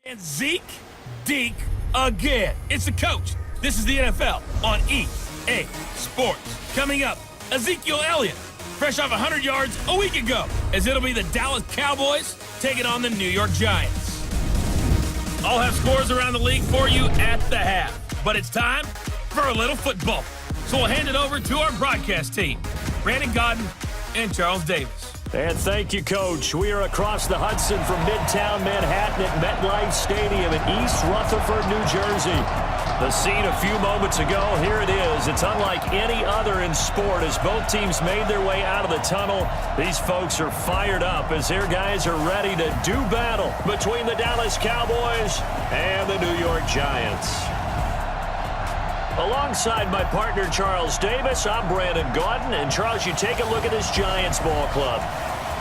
And Zeke Deke again. It's the coach. This is the NFL on EA Sports. Coming up, Ezekiel Elliott, fresh off 100 yards a week ago, as it'll be the Dallas Cowboys taking on the New York Giants. I'll have scores around the league for you at the half, but it's time for a little football. So we'll hand it over to our broadcast team, Brandon Godden and Charles Davis. And thank you, Coach. We are across the Hudson from Midtown Manhattan at MetLife Stadium in East Rutherford, New Jersey. The scene a few moments ago, here it is. It's unlike any other in sport as both teams made their way out of the tunnel. These folks are fired up as their guys are ready to do battle between the Dallas Cowboys and the New York Giants. Alongside my partner, Charles Davis, I'm Brandon Godden. And, Charles, you take a look at this Giants ball club.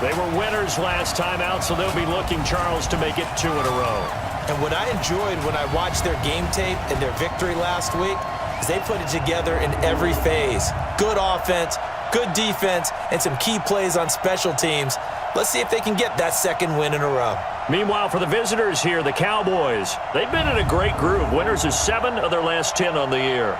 They were winners last time out, so they'll be looking, Charles, to make it 2 in a row. And what I enjoyed when I watched their game tape and their victory last week is they put it together in every phase. Good offense, good defense, and some key plays on special teams. Let's see if they can get that second win in a row. Meanwhile, for the visitors here, the Cowboys, they've been in a great groove. Winners of 7 of their last 10 on the year.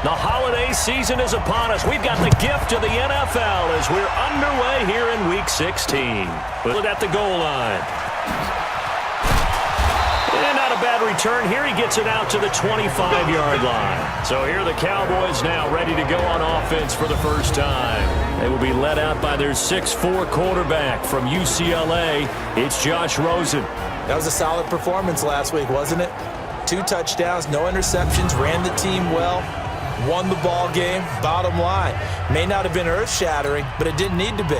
The holiday season is upon us. We've got the gift of the NFL as we're underway here in Week 16. Put it at the goal line. And not a bad return here. He gets it out to the 25-yard line. So here are the Cowboys now ready to go on offense for the first time. They will be led out by their 6'4" quarterback from UCLA. It's Josh Rosen. That was a solid performance last week, wasn't it? 2 touchdowns, no interceptions, ran the team well. Won the ball game, bottom line. May not have been earth-shattering, but it didn't need to be.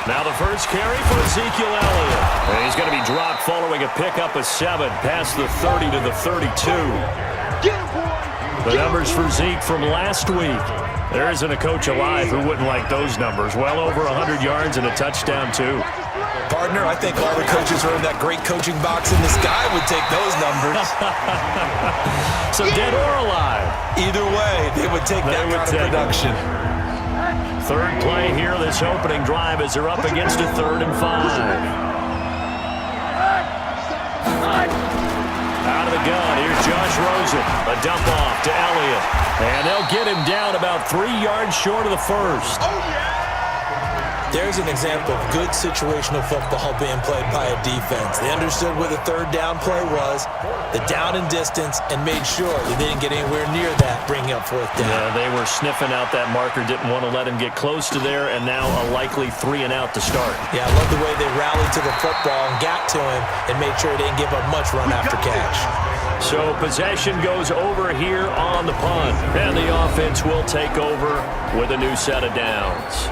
Now the first carry for Ezekiel Elliott. And he's going to be dropped following a pickup of 7 past the 30 to the 32. The numbers for Zeke from last week. There isn't a coach alive who wouldn't like those numbers. Well over 100 yards and a touchdown, too. Partner, I think all the coaches are in that great coaching box in the sky would take those numbers. So dead or alive? Either way, they would take that kind of production. Third play here, this opening drive as they're up against a 3rd and 5. Out of the gun, here's Josh Rosen. A dump off to Elliott. And they'll get him down about 3 yards short of the first. There's an example of good situational football being played by a defense. They understood where the 3rd down play was, the down and distance, and made sure that they didn't get anywhere near that, bringing up 4th down. Yeah, they were sniffing out that marker, didn't want to let him get close to there, and now a likely 3 and out to start. Yeah, I love the way they rallied to the football and got to him and made sure they didn't give up much run after catch. So possession goes over here on the punt, and the offense will take over with a new set of downs.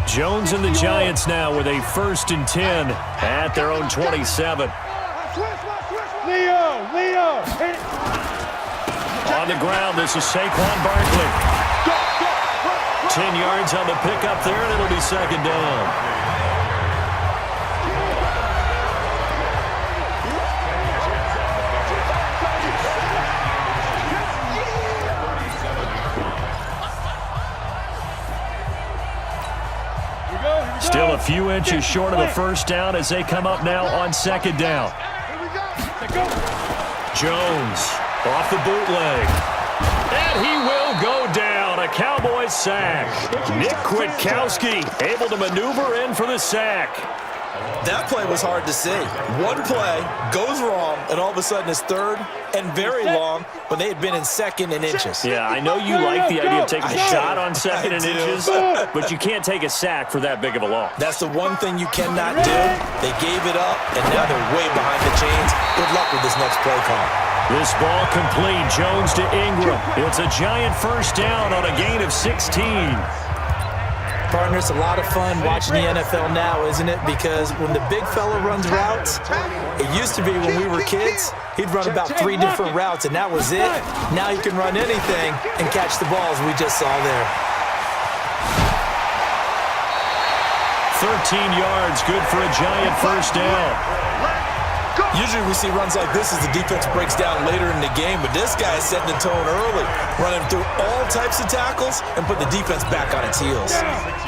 Jones and the Giants now with a 1st and 10 at their own 27. Leo! On the ground, this is Saquon Barkley. 10 yards on the pickup there, and it'll be 2nd down. Still a few inches short of the 1st down as they come up now on 2nd down. Jones off the bootleg. And he will go down. A Cowboys sack. Nick Kwiatkowski able to maneuver in for the sack. That play was hard to see. One play goes wrong, and all of a sudden it's third and very long when they had been in second and inches. Yeah, I know you like the idea of taking a shot on second and inches, but you can't take a sack for that big of a loss. That's the one thing you cannot do. They gave it up, and now they're way behind the chains. Good luck with this next play call. This ball complete. Jones to Ingram. It's a giant first down on a gain of 16. Partner, it's a lot of fun watching the NFL now, isn't it? Because when the big fella runs routes, it used to be when we were kids, he'd run about 3 different routes, and that was it. Now he can run anything and catch the balls we just saw there. 13 yards, good for a giant first down. Usually we see runs like this as the defense breaks down later in the game, but this guy is setting the tone early, running through all types of tackles and put the defense back on its heels.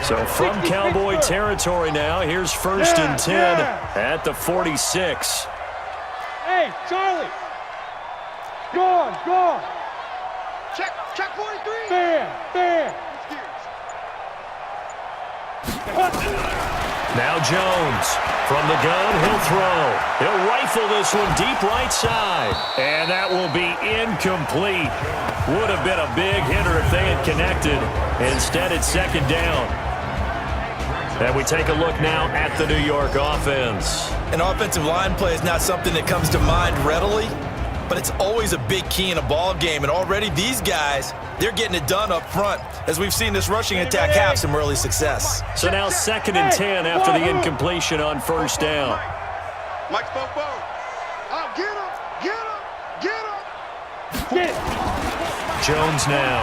So from Cowboy territory now, here's 1st and 10 at the 46. Hey, Charlie. Go on. Check 43. Fair. Now Jones. From the gun, he'll throw. He'll rifle this one deep right side. And that will be incomplete. Would have been a big hitter if they had connected. Instead, it's 2nd down. And we take a look now at the New York offense. An offensive line play is not something that comes to mind readily, but it's always a big key in a ball game. And already these guys, they're getting it done up front, as we've seen this rushing attack have some early success. So now 2nd and 10 after the incompletion on first down. Mike spoke forward. Oh, get him. Jones now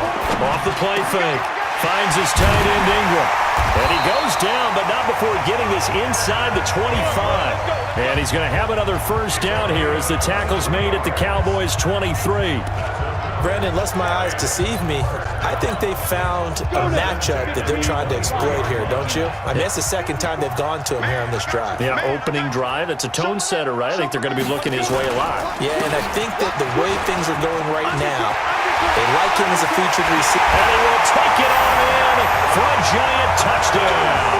off the play fake. Finds his tight end Ingram. And he goes down, but not before getting this inside the 25. And he's going to have another first down here as the tackle's made at the Cowboys' 23. Brandon, lest my eyes deceive me, I think they found a matchup that they're trying to exploit here, don't you? I mean, it's the 2nd time they've gone to him here on this drive. Yeah, opening drive. It's a tone setter, right? I think they're going to be looking his way a lot. Yeah, and I think that the way things are going right now, they like him as a featured receiver. And he will take it on in for a giant touchdown.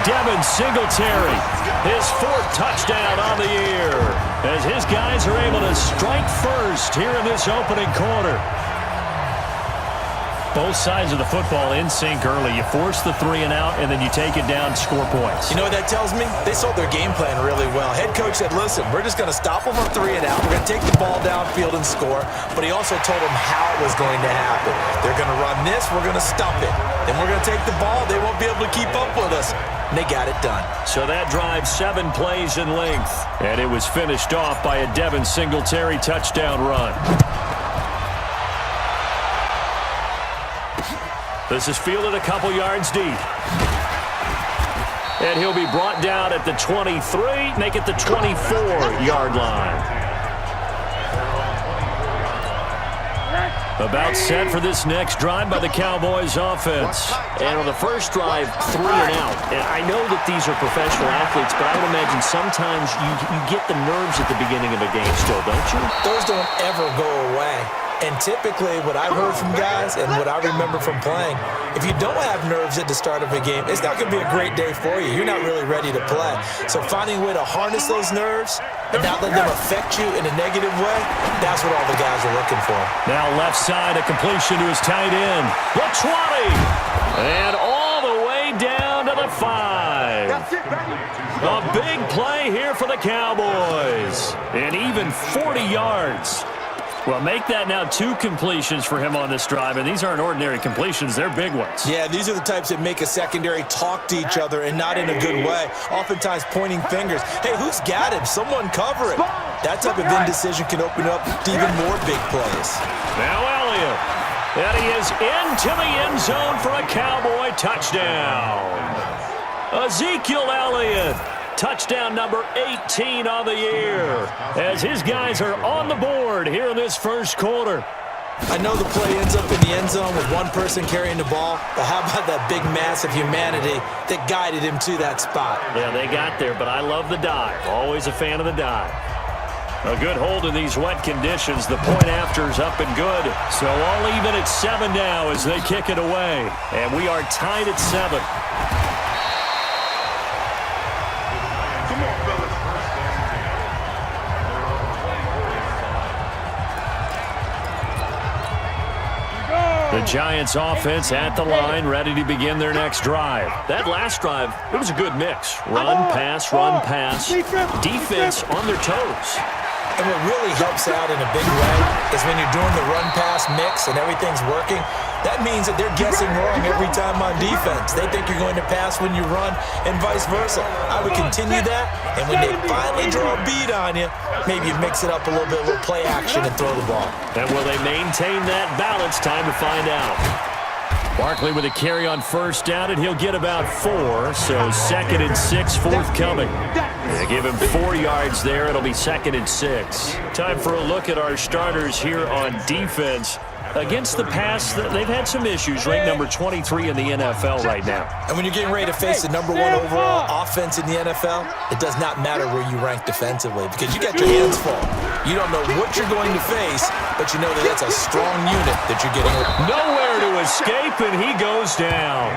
Devin Singletary, his 4th touchdown on the year, as his guys are able to strike first here in this opening quarter. Both sides of the football in sync early. You force the 3 and out, and then you take it down, score points. You know what that tells me? They sold their game plan really well. Head coach said, listen, we're just going to stop them on 3 and out. We're going to take the ball downfield and score. But he also told them how it was going to happen. They're going to run this. We're going to stop it. Then we're going to take the ball. They won't be able to keep up with us. And they got it done. So that drive 7 plays in length. And it was finished off by a Devin Singletary touchdown run. This is fielded a couple yards deep. And he'll be brought down at the 23, make it the 24-yard line. About set for this next drive by the Cowboys offense. And on the first drive, 3 and out. And I know that these are professional athletes, but I would imagine sometimes you get the nerves at the beginning of a game still, don't you? Those don't ever go away. And typically what I've heard from guys and what I remember from playing, if you don't have nerves at the start of a game, it's not going to be a great day for you. You're not really ready to play. So finding a way to harness those nerves and not let them affect you in a negative way, that's what all the guys are looking for. Now left side, a completion to his tight end. The 20. And all the way down to the 5. A big play here for the Cowboys. And even 40 yards. Well, make that now 2 completions for him on this drive, and these aren't ordinary completions. They're big ones. Yeah, these are the types that make a secondary talk to each other and not in a good way, oftentimes pointing fingers. Hey, who's got him? Someone cover it. That type of indecision can open up to even more big plays. Now Elliott, and he is into the end zone for a Cowboy touchdown. Ezekiel Elliott. Touchdown number 18 on the year as his guys are on the board here in this first quarter. I know the play ends up in the end zone with one person carrying the ball, but how about that big mass of humanity that guided him to that spot? Yeah, they got there, but I love the dive. Always a fan of the dive. A good hold in these wet conditions. The point after's up and good. So all even at 7 now as they kick it away. And we are tied at 7. The Giants offense at the line, ready to begin their next drive. That last drive, it was a good mix. Run, pass, defense on their toes. And what really helps out in a big way is when you're doing the run-pass mix and everything's working, that means that they're guessing wrong every time on defense. They think you're going to pass when you run and vice versa. I would continue that, and when they finally draw a beat on you, maybe you mix it up a little bit, a little play action and throw the ball. And will they maintain that balance? Time to find out. Barkley with a carry on first down, and he'll get about 4, so 2nd and 6 forthcoming. They give him 4 yards there. It'll be 2nd and 6. Time for a look at our starters here on defense. Against the pass, they've had some issues, ranked number 23 in the NFL right now. And when you're getting ready to face the number 1 overall offense in the NFL, it does not matter where you rank defensively because you got your hands full. You don't know what you're going to face, but you know that that's a strong unit that you're getting. Nowhere to escape, and he goes down.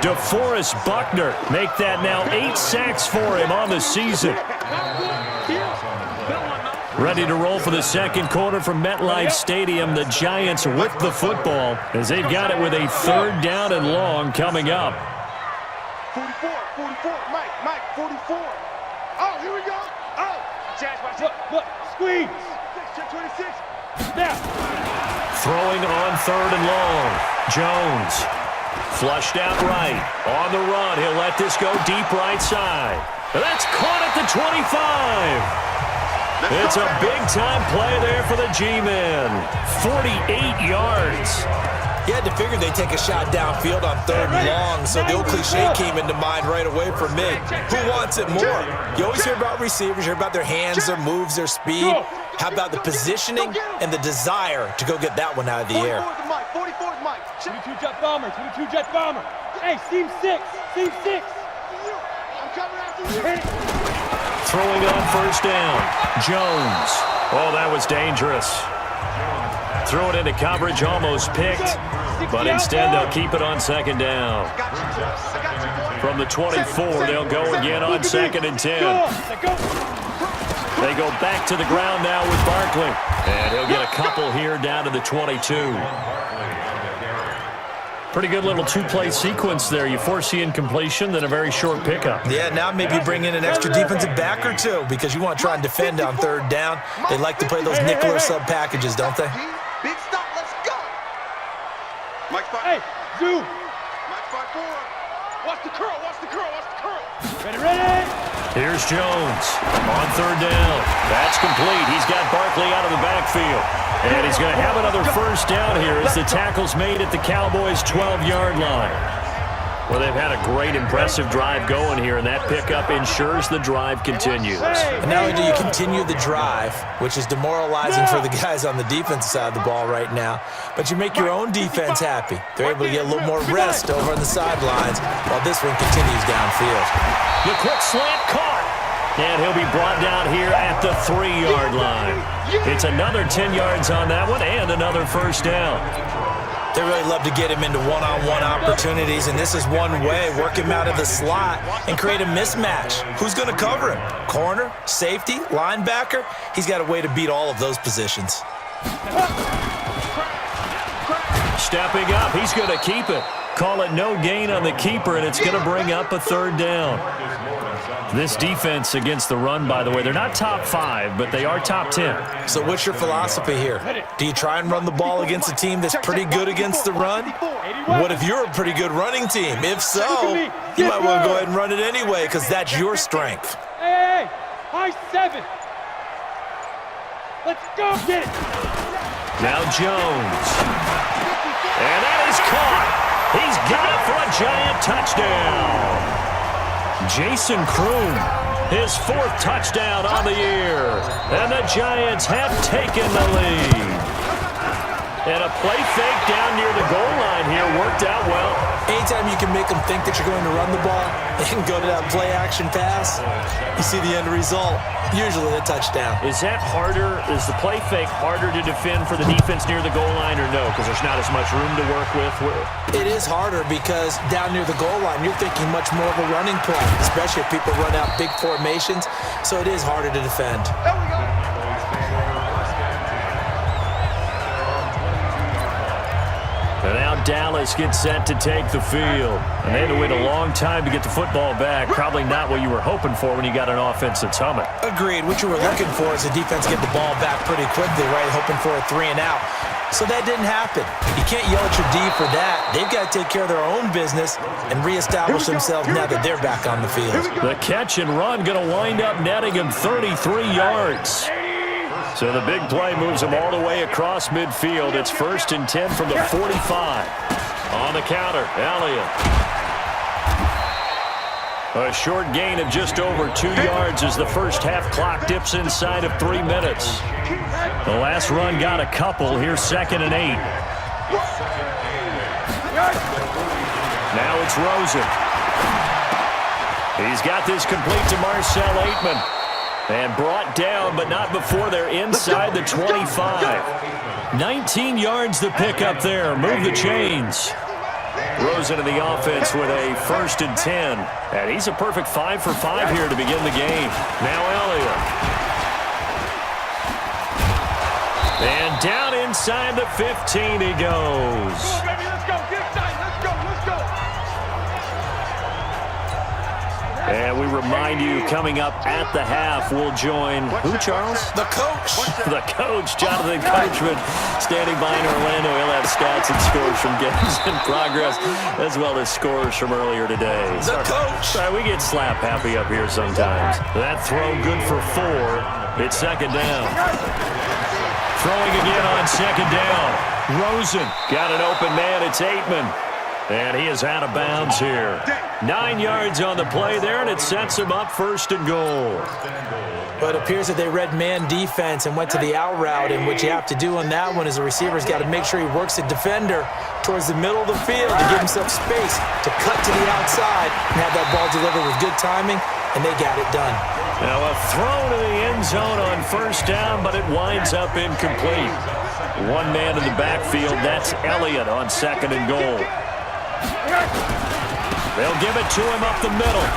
DeForest Buckner make that now 8 sacks for him on the season. Ready to roll for the second quarter from MetLife Stadium. The Giants with the football as they've got it with a 3rd down and long coming up. 44, Mike, 44. Oh, here we go. Oh, look, squeeze. 26. Snap. Throwing on 3rd and long. Jones flushed out right. On the run, he'll let this go deep right side. That's caught at the 25. It's a big-time play there for the G-men. 48 yards. You had to figure they'd take a shot downfield on 3rd and long, so the old cliche came into mind right away for me. Who wants it more? You always hear about receivers, hear about their hands, their moves, their speed. How about the positioning and the desire to go get that one out of the air? 44's Mike. 22 jet bomber. Hey, seam 6. I'm coming after you. Throwing on first down. Jones. Oh, that was dangerous. Throw it into coverage, almost picked. But instead, they'll keep it on 2nd down. From the 24, they'll go again on 2nd and 10. They go back to the ground now with Barkley. And he'll get a couple here down to the 22. Pretty good little 2-play sequence there. You force the incompletion, then a very short pickup. Yeah, now maybe bring in an extra defensive back or two because you want to try and defend on 3rd down. They like to play those nickel or sub packages, don't they? Big stop, let's go. Mike 5. Hey, zoom. Mike 5-4. Watch the curl. Ready. Here's Jones on 3rd down. That's complete. He's got Barkley out of the backfield. And he's going to have another first down here as the tackle's made at the Cowboys' 12-yard line. Well, they've had a great, impressive drive going here, and that pickup ensures the drive continues. And not only do you continue the drive, which is demoralizing for the guys on the defensive side of the ball right now, but you make your own defense happy. They're able to get a little more rest over on the sidelines while this one continues downfield. The quick slant caught. And he'll be brought down here at the 3-yard line. It's another 10 yards on that one and another first down. They really love to get him into one-on-one opportunities, and this is one way. Work him out of the slot and create a mismatch. Who's going to cover him? Corner, safety, linebacker? He's got a way to beat all of those positions. Stepping up, he's going to keep it. Call it no gain on the keeper, and it's going to bring up a 3rd down. This defense against the run, by the way, they're not top 5, but they are top 10. So what's your philosophy here? Do you try and run the ball against a team that's pretty good against the run? What if you're a pretty good running team? If so, you might want to go ahead and run it anyway because that's your strength. Hey, high 7. Let's go get it. Now Jones. And that is caught. He's got it for a Giant touchdown. Jason Kroon, his 4th touchdown on the year. And the Giants have taken the lead. And a play fake down near the goal line here worked out well. Anytime you can make them think that you're going to run the ball and go to that play-action pass, you see the end result, usually a touchdown. Is that harder? Is the play fake harder to defend for the defense near the goal line or no? Because there's not as much room to work with? It is harder because down near the goal line, you're thinking much more of a running play, especially if people run out big formations. So it is harder to defend. There we go. And now Dallas gets set to take the field. And they had to wait a long time to get the football back. Probably not what you were hoping for when you got an offense that's humming. Agreed. What you were looking for is the defense get the ball back pretty quickly, right? Hoping for a 3 and out. So that didn't happen. You can't yell at your D for that. They've got to take care of their own business and reestablish themselves now that they're back on the field. The catch and run going to wind up netting him 33 yards. So the big play moves him all the way across midfield. It's 1st and 10 from the 45. On the counter, Elliott. A short gain of just over 2 yards as the first half clock dips inside of 3 minutes. The last run got a couple. Here's 2nd and 8. Now it's Rosen. He's got this complete to Marcel Aitman. And brought down, but not before they're inside the 25. 19 yards to pick up there. Move the chains. Rosen in the offense with a 1st and 10. And he's a perfect 5 for 5 here to begin the game. Now Elliott. And down inside the 15 he goes. And we remind you, coming up at the half, we'll join, who, Charles? The coach. The coach, Jonathan Coachman, standing by in Orlando. He'll have stats and scores from games in progress, as well as scores from earlier today. The coach. Sorry, we get slap happy up here sometimes. That throw good for 4. It's 2nd down. Throwing again on 2nd down. Rosen got an open man. It's Aitman. And he is out of bounds here. 9 yards on the play there, and it sets him up 1st and goal. But it appears that they read man defense and went to the out route, and what you have to do on that one is the receiver's got to make sure he works the defender towards the middle of the field to give himself space to cut to the outside and have that ball delivered with good timing, and they got it done. Now a throw to the end zone on 1st down, but it winds up incomplete. One man in the backfield, that's Elliott on 2nd and goal. They'll give it to him up the middle.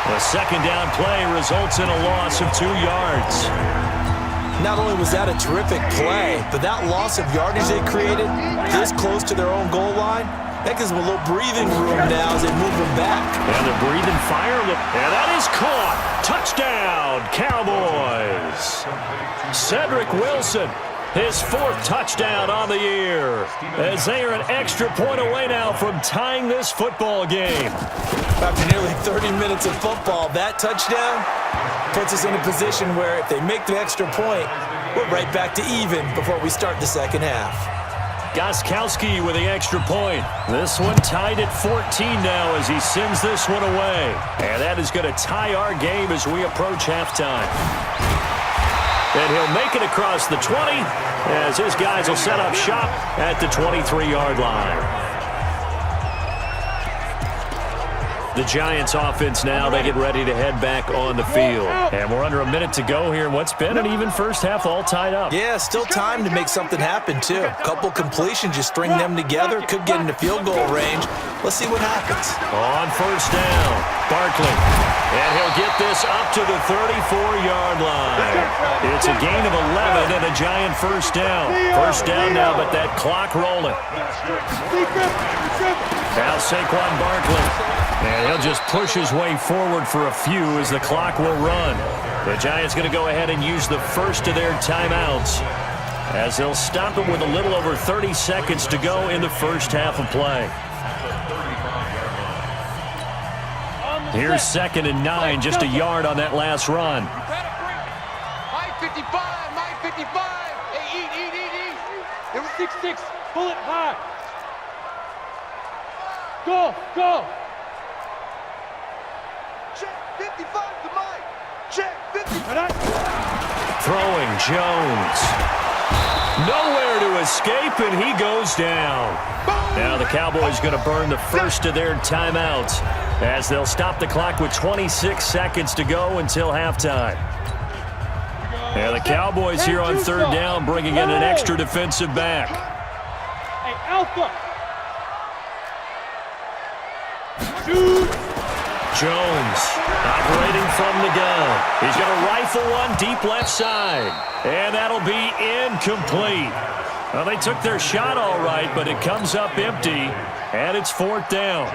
The 2nd down play results in a loss of 2 yards. Not only was that a terrific play, but that loss of yardage they created this close to their own goal line, that gives them a little breathing room now as they move them back. And they're breathing fire. And that is caught. Touchdown, Cowboys. Cedric Wilson. His 4th touchdown on the year, as they are an extra point away now from tying this football game. After nearly 30 minutes of football, that touchdown puts us in a position where if they make the extra point, we're right back to even before we start the 2nd half. Gostkowski with the extra point. This one tied at 14 now as he sends this one away. And that is going to tie our game as we approach halftime. And he'll make it across the 20 as his guys will set up shop at the 23-yard line. The Giants offense now, they get ready to head back on the field. And we're under a minute to go here in what's been an even first half, all tied up. Yeah, still time to make something happen, too. A couple completions, you string them together, could get into field goal range. Let's see what happens. On 1st down, Barkley. And he'll get this up to the 34-yard line. It's a gain of 11 and a Giant 1st down. 1st down now, but that clock rolling. Now Saquon Barkley. And he'll just push his way forward for a few as the clock will run. The Giants going to go ahead and use the first of their timeouts as they'll stop it with a little over 30 seconds to go in the first half of play. Here's 2nd and 9, just a yard on that last run. My 55, my 55. Hey, eat. It was 6-6. Pull it high. Go. Check 55 to Mike. Check 55. Throwing Jones. Nowhere to escape, and he goes down. Now the Cowboys going to burn the first of their timeouts as they'll stop the clock with 26 seconds to go until halftime. And the Cowboys here on 3rd down bringing in an extra defensive back. Hey, Alpha. Shoot. Jones operating from the gun. He's going to rifle one deep left side. And that'll be incomplete. Well, they took their shot all right, but it comes up empty, and it's 4th down.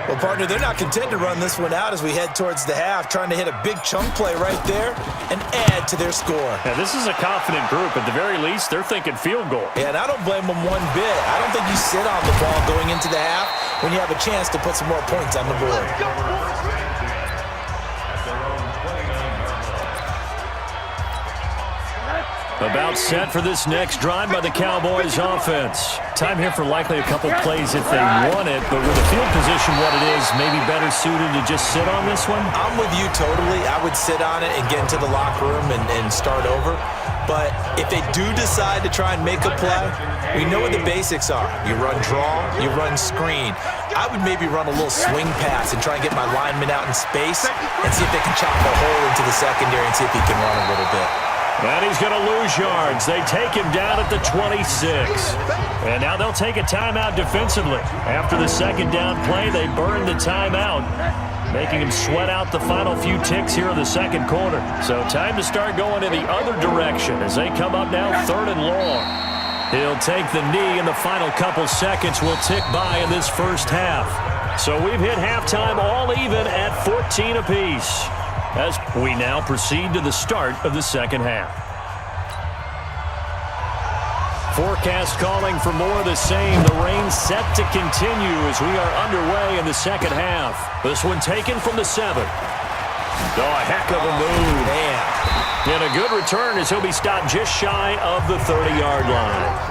Well, partner, they're not content to run this one out as we head towards the half, trying to hit a big chunk play right there and add to their score. Now, this is a confident group. At the very least, they're thinking field goal. Yeah, and I don't blame them one bit. I don't think you sit on the ball going into the half when you have a chance to put some more points on the board. About set for this next drive by the Cowboys offense. Time here for likely a couple plays if they want it, but with the field position what it is, maybe better suited to just sit on this one? I'm with you totally. I would sit on it and get into the locker room and start over. But if they do decide to try and make a play, we know what the basics are. You run draw, you run screen. I would maybe run a little swing pass and try and get my lineman out in space and see if they can chop a hole into the secondary and see if he can run a little bit. And he's going to lose yards. They take him down at the 26. And now they'll take a timeout defensively. After the second down play, they burn the timeout, making him sweat out the final few ticks here in the second quarter. So time to start going in the other direction as they come up now 3rd and long. He'll take the knee, and the final couple seconds will tick by in this first half. So we've hit halftime all even at 14 apiece, as we now proceed to the start of the second half. Forecast calling for more of the same. The rain set to continue as we are underway in the second half. This one taken from the 7. Oh, a heck of a move. Man. And a good return as he'll be stopped just shy of the 30-yard line.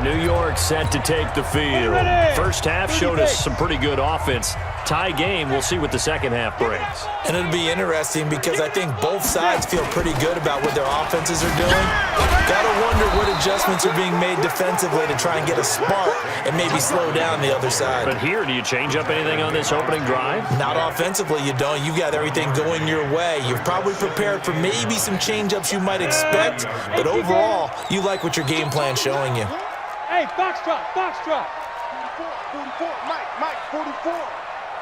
New York set to take the field. First half showed us some pretty good offense. Tie game, we'll see what the second half brings. And it'll be interesting because I think both sides feel pretty good about what their offenses are doing. Gotta wonder what adjustments are being made defensively to try and get a spark and maybe slow down the other side. But here, do you change up anything on this opening drive? Not offensively, you don't. You've got everything going your way. You've probably prepared for maybe some change-ups you might expect, but overall, you like what your game plan's showing you. Hey, foxtrot, foxtrot. 44, Mike, 44.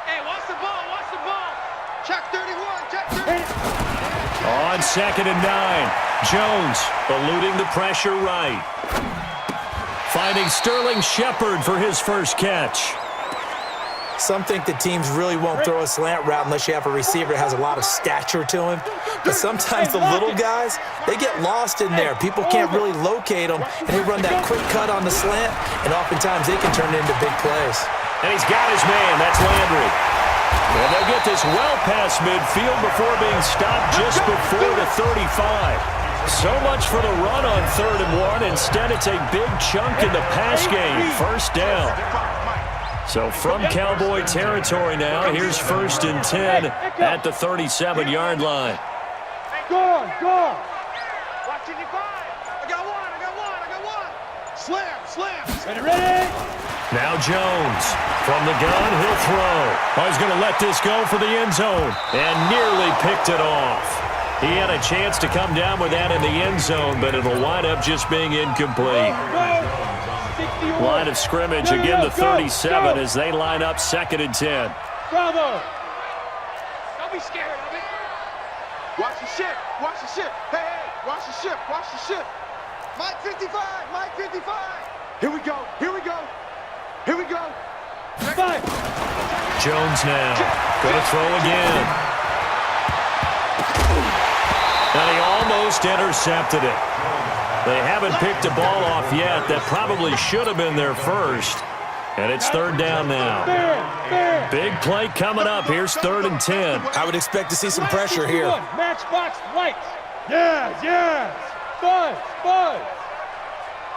Hey, watch the ball. Check 31, check 31. On 2nd and 9, Jones eluding the pressure right. Finding Sterling Shepard for his first catch. Some think that teams really won't throw a slant route unless you have a receiver that has a lot of stature to him. But sometimes the little guys, they get lost in there. People can't really locate them, and they run that quick cut on the slant, and oftentimes they can turn it into big plays. And he's got his man. That's Landry. And they'll get this well past midfield before being stopped just before the 35. So much for the run on 3rd and 1. Instead, it's a big chunk in the pass game. First down. So from Cowboy territory now, here's 1st and 10 at the 37-yard line. Go. Watch 55. I got one. Slam. Ready? Now Jones from the gun, he'll throw. He's going to let this go for the end zone and nearly picked it off. He had a chance to come down with that in the end zone, but it'll wind up just being incomplete. Line of scrimmage, again the 37 as they line up 2nd and 10. Bravo. Don't be scared of it. Watch the ship. Hey, watch the ship. Mike 55. Here we go. Five. Jones now, gonna throw again. And he almost intercepted it. They haven't picked a ball off yet. That probably should have been their first. And it's 3rd down now. Big play coming up. Here's 3rd and 10. I would expect to see some pressure here. Matchbox lights. Yes. Buzz.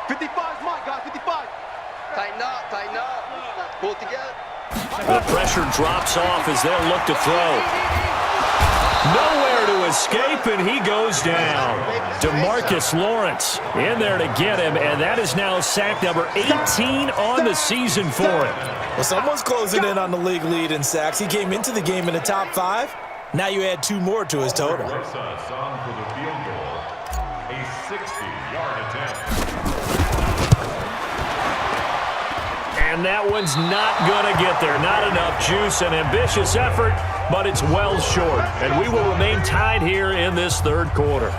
55's Mike, guys, 55. Tighten up. Pull it together. The pressure drops off as they'll look to throw. Nowhere to escape, and he goes down. DeMarcus Lawrence in there to get him, and that is now sack number 18 on the season for him. Well, someone's closing in on the league lead in sacks. He came into the game in the top 5. Now you add 2 more to his total. For the field goal, a 60-yard attempt. And that one's not going to get there. Not enough juice. An ambitious effort, but it's well short, and we will remain tied here in this third quarter.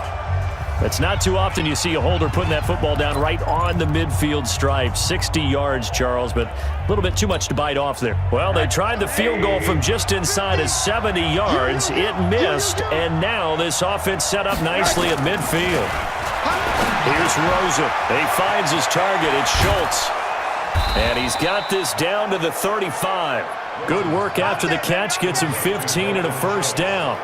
It's not too often you see a holder putting that football down right on the midfield stripe. 60 yards, Charles, but a little bit too much to bite off there. Well, they tried the field goal from just inside of 70 yards. It missed, and now this offense set up nicely at midfield. Here's Rosa. He finds his target. It's Schultz. And he's got this down to the 35. Good work after the catch. Gets him 15 and a first down.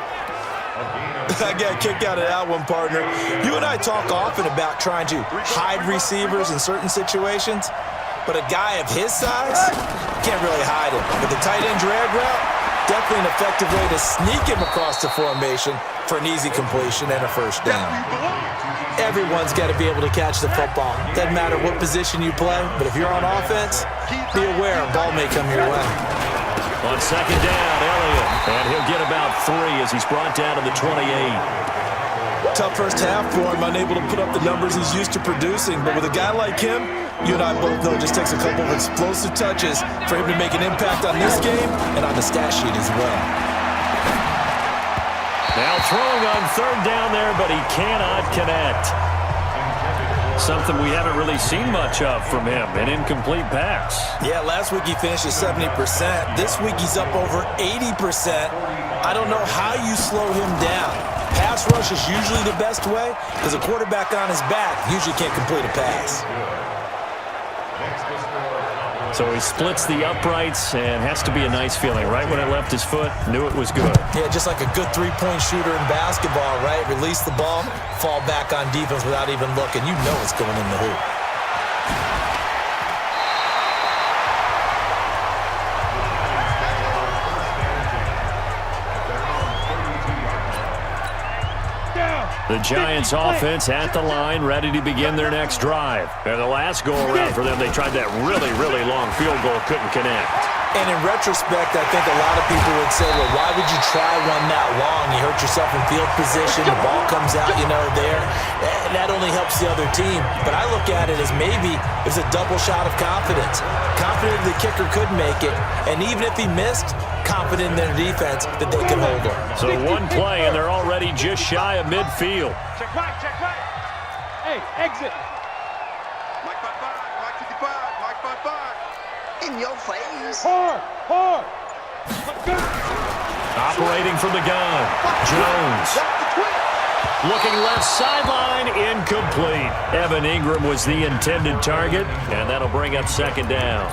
I got a kick out of that one, partner. You and I talk often about trying to hide receivers in certain situations, but a guy of his size can't really hide him. But the tight end drag route, definitely an effective way to sneak him across the formation for an easy completion and a first down. Everyone's got to be able to catch the football. Doesn't matter what position you play, but if you're on offense, be aware a ball may come your way. On second down, Elliott. And he'll get about 3 as he's brought down to the 28. Tough first half for him, unable to put up the numbers he's used to producing. But with a guy like him, you and I both know it just takes a couple of explosive touches for him to make an impact on this game and on the stat sheet as well. Now throwing on third down there, but he cannot connect. Something we haven't really seen much of from him, an incomplete pass. Yeah, last week he finished at 70%. This week he's up over 80%. I don't know how you slow him down. Pass rush is usually the best way because a quarterback on his back usually can't complete a pass. So he splits the uprights and has to be a nice feeling. Right when it left his foot, knew it was good. Yeah, just like a good three-point shooter in basketball, right? Release the ball, fall back on defense without even looking. You know it's going in the hoop. The Giants offense at the line, ready to begin their next drive. And the last go-around for them, they tried that really, really long field goal, couldn't connect. And in retrospect, I think a lot of people would say, well, why would you try one that long? You hurt yourself in field position, the ball comes out, there. That only helps the other team. But I look at it as maybe it was a double shot of confidence. Confident the kicker could make it, and even if he missed, confident in their defense that they can hold him. So one play, and they're already just shy of midfield. Check right, check right. Hey, exit. Mike 5-5, Mike 55, Mike 5-5. In your face. Hard, hard. Operating from the gun, Jones. Looking left sideline, incomplete. Evan Ingram was the intended target, and that'll bring up second down.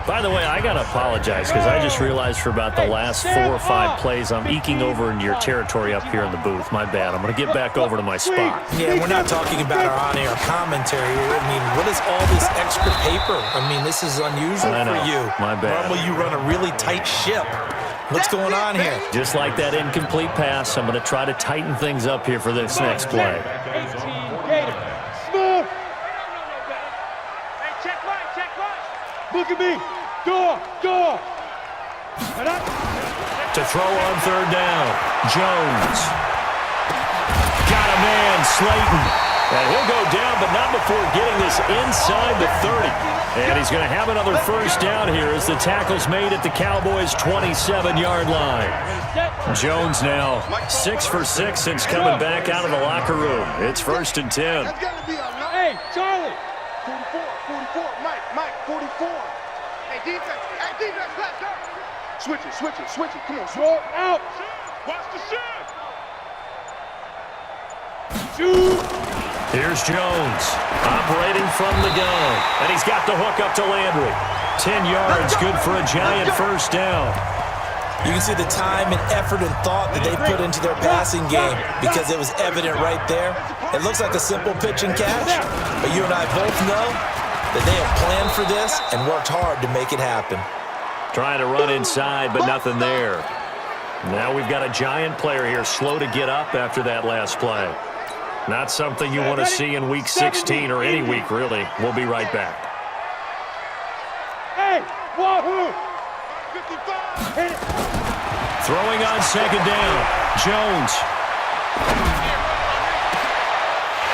By the way, I got to apologize because I just realized for about the last 4 or 5 plays, I'm eking over into your territory up here in the booth. My bad. I'm going to get back over to my spot. Yeah, we're not talking about our on-air commentary here. I mean, what is all this extra paper? I mean, this is unusual for you. My bad. Normally you run a really tight ship. What's going on here? Just like that incomplete pass, I'm going to try to tighten things up here for this next play. 18, Gator. Smooth. Hey, check right, check right. Look at me. Door. To throw on third down, Jones. Got a man, Slayton. And he'll go down, but not before getting this inside the 30. And he's going to have another first down here as the tackle's made at the Cowboys' 27-yard line. Jones now 6 for 6 since coming back out of the locker room. It's 1st and 10. Hey, Charlie. 44, Mike, 44. Hey, defense, let's go. Switch it, come on. Short out. Watch the shit. Shoot. Here's Jones, operating from the gun, and he's got the hook up to Landry. 10 yards, good for a Giant first down. You can see the time and effort and thought that they put into their passing game because it was evident right there. It looks like a simple pitch and catch, but you and I both know that they have planned for this and worked hard to make it happen. Trying to run inside, but nothing there. Now we've got a Giant player here slow to get up after that last play. Not something you want to see in Week 16 or any week, really. We'll be right back. Hey, wahoo! 55. Hit it. Throwing on second down, Jones.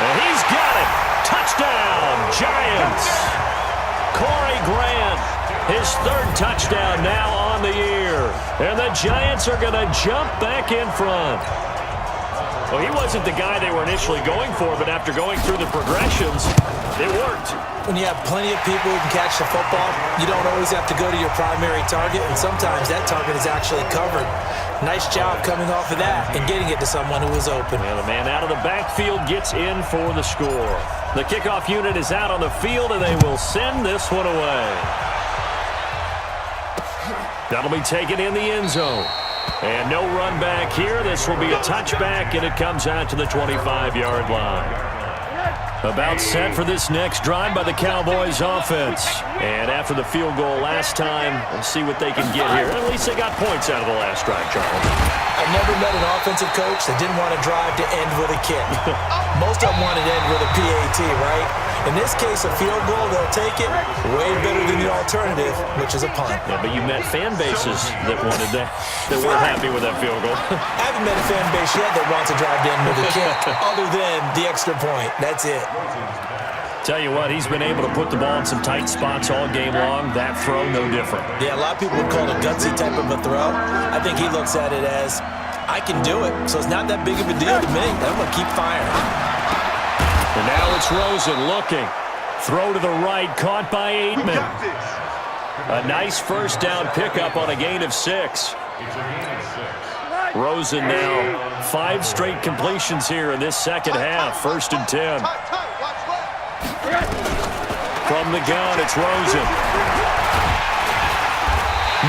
And he's got it. Touchdown, Giants. Corey Grant His third touchdown now on the year. And the Giants are going to jump back in front. Well, he wasn't the guy they were initially going for, but after going through the progressions, it worked. When you have plenty of people who can catch the football, you don't always have to go to your primary target, and sometimes that target is actually covered. Nice job coming off of that and getting it to someone who was open. And the man out of the backfield gets in for the score. The kickoff unit is out on the field, and they will send this one away. That'll be taken in the end zone. And no run back here. This will be a touchback, and it comes out to the 25-yard line. About set for this next drive by the Cowboys offense. And after the field goal last time, we'll see what they can get here. At least they got points out of the last drive, Charles. I've never met an offensive coach that didn't want to drive to end with a kick. Most of them wanted to end with a PAT, right? In this case, a field goal, they'll take it way better than the alternative, which is a punt. Yeah, but you met fan bases that wanted that weren't happy with that field goal. I haven't met a fan base yet that wants to drive to end with a kick, other than the extra point. That's it. Tell you what, he's been able to put the ball in some tight spots all game long. That throw, no different. Yeah, a lot of people would call it a gutsy type of a throw. I think he looks at it as, I can do it, so it's not that big of a deal to me. I'm going to keep firing. And now it's Rosen looking. Throw to the right, caught by Aitman. A nice first down pickup on a gain of 6. Rosen now 5 straight completions here in this second half. 1st and 10. From the gun, it's Rosen.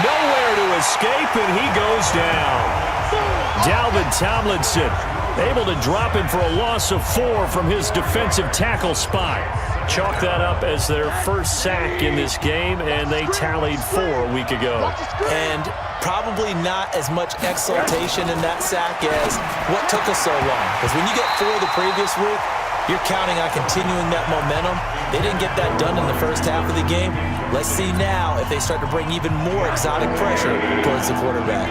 Nowhere to escape, and he goes down. Dalvin Tomlinson able to him in for a loss of 4 from his defensive tackle spot. Chalk that up as their first sack in this game, and they tallied 4 a week ago. And probably not as much exultation in that sack as what took us so long. Because when you get 4 the previous week, you're counting on continuing that momentum. They didn't get that done in the first half of the game. Let's see now if they start to bring even more exotic pressure towards the quarterback.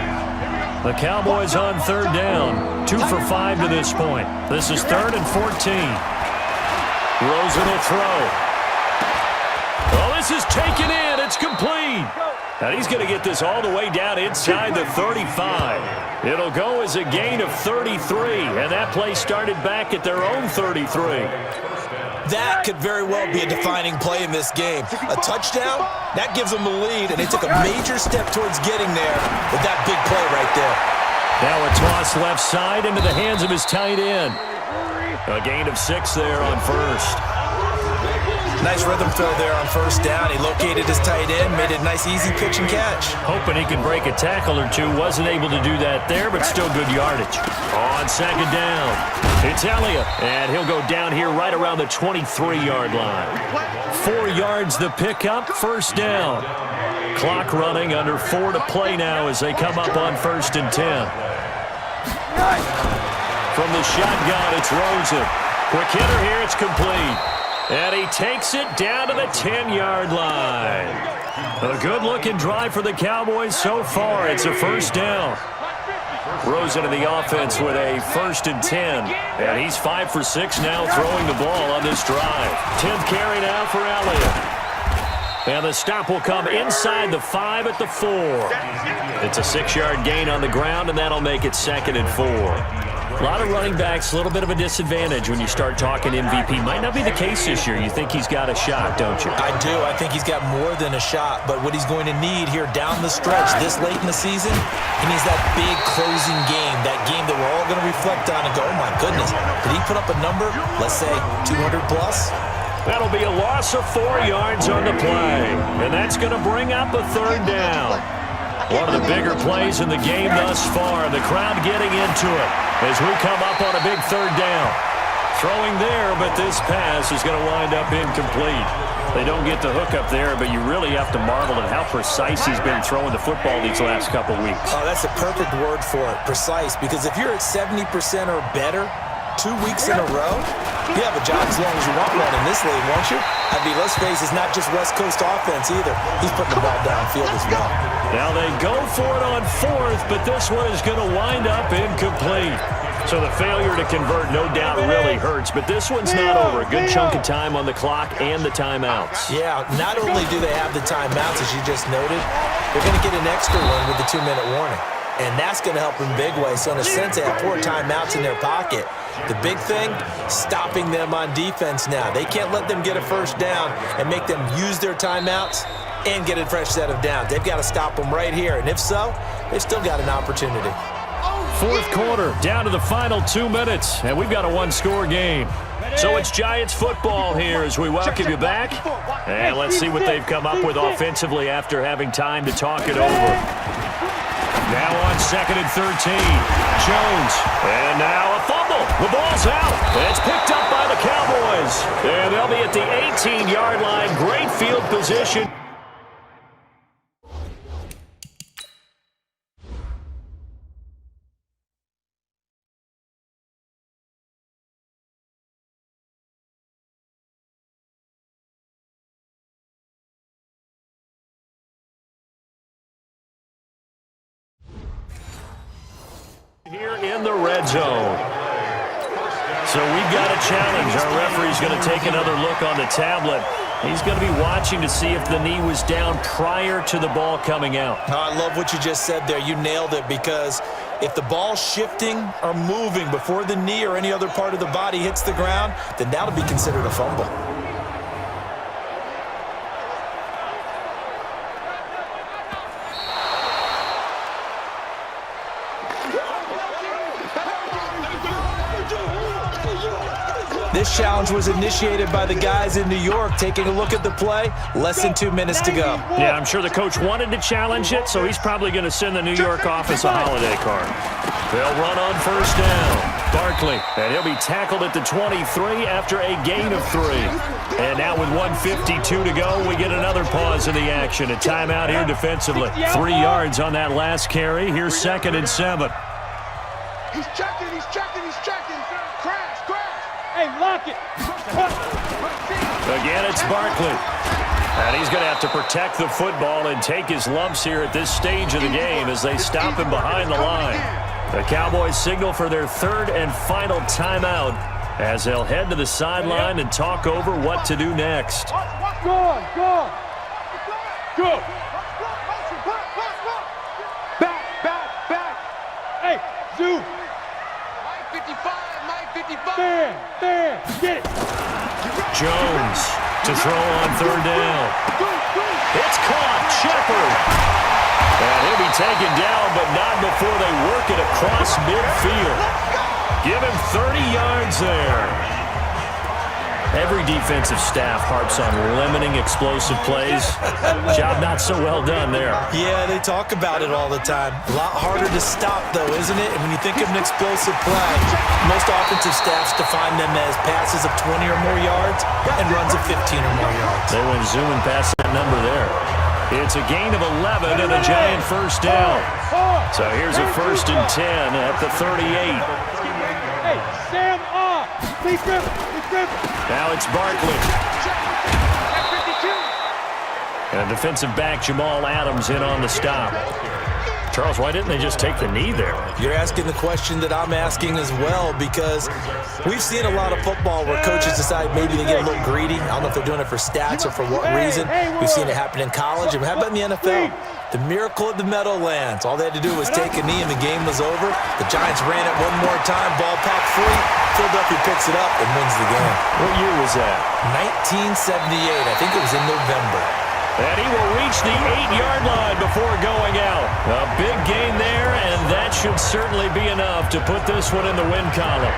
The Cowboys on 3rd down. 2 for 5 to this point. This is 3rd and 14. Rosen will throw. Oh, this is taken in. It's complete. And he's going to get this all the way down inside the 35. It'll go as a gain of 33. And that play started back at their own 33. That could very well be a defining play in this game. A touchdown, that gives them the lead, and they took a major step towards getting there with that big play right there. Now a toss left side into the hands of his tight end. A gain of 6 there on 1st. Nice rhythm throw there on 1st down. He located his tight end, made it a nice easy pitch and catch. Hoping he could break a tackle or two. Wasn't able to do that there, but still good yardage. On 2nd down, it's Elliott, and he'll go down here right around the 23-yard line. 4 yards the pickup, 1st down. Clock running, under 4 to play now as they come up on 1st and 10. From the shotgun, it's Rosen. Quick hitter here, it's complete. And he takes it down to the 10-yard line. A good-looking drive for the Cowboys so far. It's a 1st down. Rosen in the offense with a 1st and 10. And he's 5 for 6 now throwing the ball on this drive. 10th carry now for Elliott. And the stop will come inside the 5 at the 4. It's a 6-yard gain on the ground, and that'll make it 2nd and 4. A lot of running backs, a little bit of a disadvantage when you start talking MVP. Might not be the case this year. You think he's got a shot, don't you? I do. I think he's got more than a shot. But what he's going to need here down the stretch this late in the season, he needs that big closing game, that game that we're all going to reflect on and go, oh, my goodness, did he put up a number, let's say, 200 plus? That'll be a loss of 4 yards on the play. And that's going to bring up a 3rd down. One of the bigger plays in the game thus far. The crowd getting into it as we come up on a big 3rd down. Throwing there, but this pass is going to wind up incomplete. They don't get the hook up there, but you really have to marvel at how precise he's been throwing the football these last couple weeks. Oh, that's a perfect word for it, precise, because if you're at 70% or better 2 weeks in a row, you have a job as long as you want one in this league, won't you? I mean, let's face it, it's not just West Coast offense either. He's putting the ball downfield as well. Now they go for it on 4th, but this one is going to wind up incomplete. So the failure to convert no doubt really hurts, but this one's not over. A good chunk of time on the clock and the timeouts. Yeah, not only do they have the timeouts, as you just noted, they're going to get an extra one with the 2-minute warning. And that's going to help in big ways. So in a sense, they have 4 timeouts in their pocket. The big thing, stopping them on defense now. They can't let them get a first down and make them use their timeouts and get a fresh set of downs. They've got to stop them right here. And if so, they've still got an opportunity. Fourth quarter, down to the final 2 minutes, and we've got a one-score game. So it's Giants football here as we welcome you back. And let's see what they've come up with offensively after having time to talk it over. Now on 2nd and 13, Jones. And now a fumble. The ball's out. It's picked up by the Cowboys. And they'll be at the 18-yard line. Great field position. Here in the red zone. So we've got a challenge. Our referee's going to take another look on the tablet. He's going to be watching to see if the knee was down prior to the ball coming out. Oh, I love what you just said there. You nailed it, because if the ball's shifting or moving before the knee or any other part of the body hits the ground, then that'll be considered a fumble. This challenge was initiated by the guys in New York. Taking a look at the play, less than 2 minutes to go. Yeah, I'm sure the coach wanted to challenge it, so he's probably going to send the New York office a holiday card. They'll run on first down. Barkley, and he'll be tackled at the 23 after a gain of 3. And now with 1:52 to go, we get another pause in the action. A timeout here defensively. 3 yards on that last carry. Here's 2nd and 7. He's checking, he's checking, he's checking. Crash, crash. Hey, lock it. Again, it's Barkley. And he's going to have to protect the football and take his lumps here at this stage of the game as they stop him behind the line. The Cowboys signal for their 3rd and final timeout as they'll head to the sideline and talk over what to do next. Go on, go on. Go. Back. Hey, Zoo. Mike 55, Mike 55. There, get it. Jones to throw on 3rd down. It's caught. Shepard. And he'll be taken down, but not before they work it across midfield. Give him 30 yards there. Every defensive staff harps on limiting explosive plays. Job not so well done there. Yeah, they talk about it all the time. A lot harder to stop, though, isn't it? And when you think of an explosive play, most offensive staffs define them as passes of 20 or more yards and runs of 15 or more yards. They went zooming past that number there. It's a gain of 11 and a giant first down. So here's a 1st and 10 at the 38. Hey, Sam off. Please grip. Now it's Barkley. And defensive back Jamal Adams in on the stop. Charles, why didn't they just take the knee there? You're asking the question that I'm asking as well, because we've seen a lot of football where coaches decide maybe they get a little greedy. I don't know if they're doing it for stats or for what reason. We've seen it happen in college. And how about in the NFL? The miracle at the Meadowlands. All they had to do was take a knee and the game was over. The Giants ran it one more time. Ball popped free. Philadelphia picks it up and wins the game. What year was that? 1978. I think it was in November. And he will reach the 8-yard line before going out. A big gain there, and that should certainly be enough to put this one in the win column.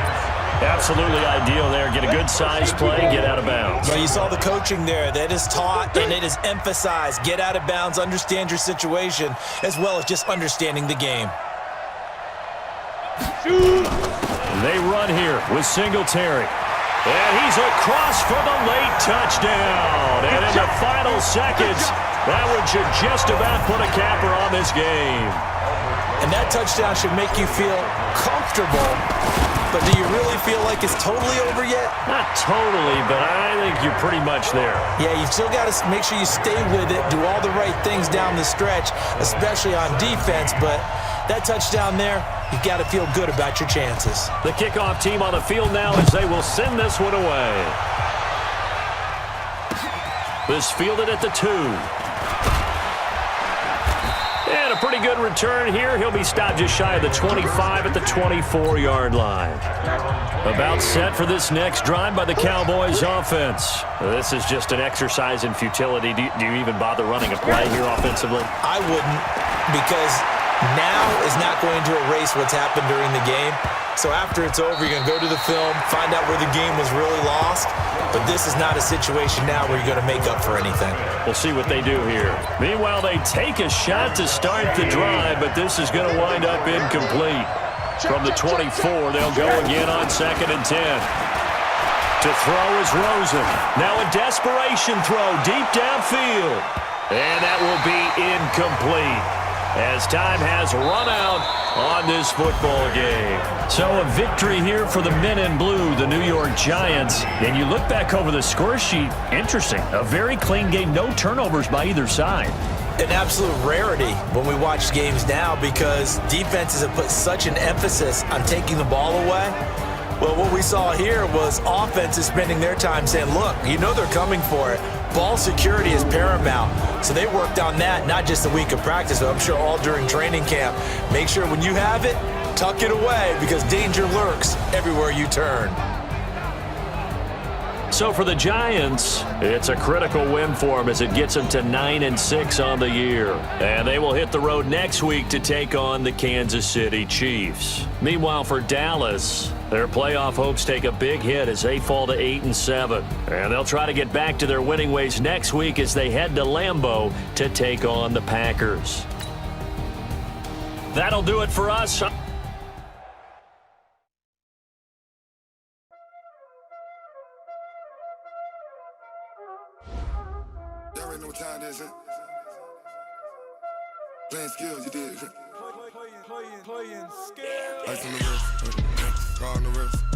Absolutely ideal there. Get a good size play, get out of bounds. Well, you saw the coaching there. That is taught and it is emphasized. Get out of bounds, understand your situation, as well as just understanding the game. They run here with Singletary. And he's across for the late touchdown. And in the final seconds, that one should just about put a capper on this game. And that touchdown should make you feel comfortable. But do you really really feel like it's totally over yet? Not totally, but I think you're pretty much there. Yeah, you've still got to make sure you stay with it, do all the right things down the stretch, especially on defense, but that touchdown there, you've got to feel good about your chances. The kickoff team on the field now as they will send this one away. This fielded at the 2. And a pretty good return here. He'll be stopped just shy of the 25 at the 24-yard line. About set for this next drive by the Cowboys offense. This is just an exercise in futility. Do you even bother running a play here offensively? I wouldn't, because now is not going to erase what's happened during the game. So after it's over, you're going to go to the film, find out where the game was really lost. But this is not a situation now where you're going to make up for anything. We'll see what they do here. Meanwhile, they take a shot to start the drive, but this is going to wind up incomplete. From the 24, they'll go again on 2nd and 10. To throw is Rosen. Now a desperation throw deep downfield. And that will be incomplete, as time has run out on this football game. So a victory here for the men in blue, the New York Giants. And you look back over the score sheet, interesting. A very clean game, no turnovers by either side. An absolute rarity when we watch games now, because defenses have put such an emphasis on taking the ball away. Well, what we saw here was offenses spending their time saying, look, you know they're coming for it. Ball security is paramount. So they worked on that, not just a week of practice, but I'm sure all during training camp. Make sure when you have it, tuck it away, because danger lurks everywhere you turn. So for the Giants, it's a critical win for them as it gets them to 9-6 on the year. And they will hit the road next week to take on the Kansas City Chiefs. Meanwhile, for Dallas, their playoff hopes take a big hit as they fall to 8-7. And they'll try to get back to their winning ways next week as they head to Lambeau to take on the Packers. That'll do it for us. Y'all already know what time it is, huh? Playing skills, you did. Playing skills. Ice on the wrist, car on the wrist.